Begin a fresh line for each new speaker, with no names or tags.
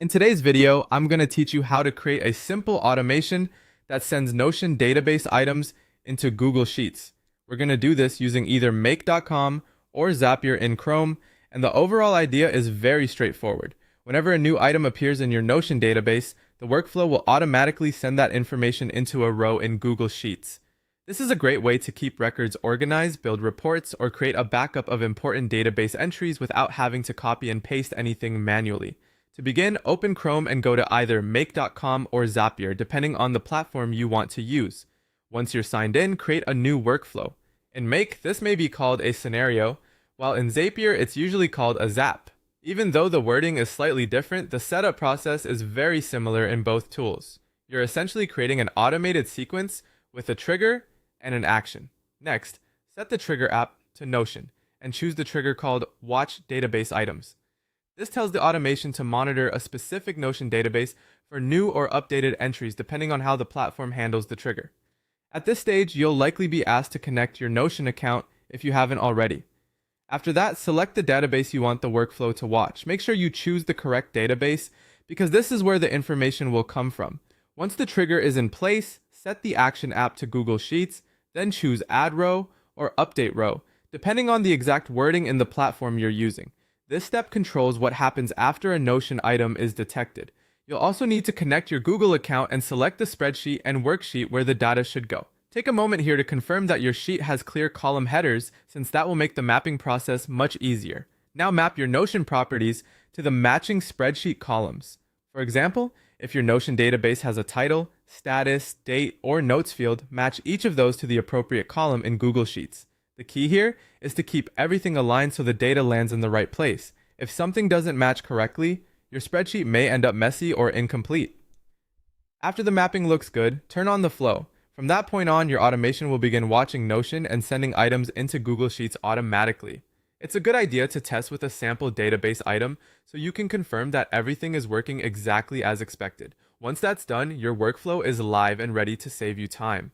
In today's video, I'm going to teach you how to create a simple automation that sends Notion database items into Google Sheets. We're going to do this using either make.com or Zapier in Chrome, and the overall idea is very straightforward. Whenever a new item appears in your Notion database, the workflow will automatically send that information into a row in Google Sheets. This is a great way to keep records organized, build reports, or create a backup of important database entries without having to copy and paste anything manually. To begin, open Chrome and go to either make.com or Zapier, depending on the platform you want to use. Once you're signed in, create a new workflow. In Make, this may be called a scenario, while in Zapier, it's usually called a zap. Even though the wording is slightly different, the setup process is very similar in both tools. You're essentially creating an automated sequence with a trigger and an action. Next, set the trigger app to Notion and choose the trigger called Watch Database Items. This tells the automation to monitor a specific Notion database for new or updated entries depending on how the platform handles the trigger. At this stage, you'll likely be asked to connect your Notion account if you haven't already. After that, select the database you want the workflow to watch. Make sure you choose the correct database because this is where the information will come from. Once the trigger is in place, set the Action app to Google Sheets, then choose Add Row or Update Row, depending on the exact wording in the platform you're using. This step controls what happens after a Notion item is detected. You'll also need to connect your Google account and select the spreadsheet and worksheet where the data should go. Take a moment here to confirm that your sheet has clear column headers, since that will make the mapping process much easier. Now map your Notion properties to the matching spreadsheet columns. For example, if your Notion database has a title, status, date, or notes field, match each of those to the appropriate column in Google Sheets. The key here is to keep everything aligned so the data lands in the right place. If something doesn't match correctly, your spreadsheet may end up messy or incomplete. After the mapping looks good, turn on the flow. From that point on, your automation will begin watching Notion and sending items into Google Sheets automatically. It's a good idea to test with a sample database item so you can confirm that everything is working exactly as expected. Once that's done, your workflow is live and ready to save you time.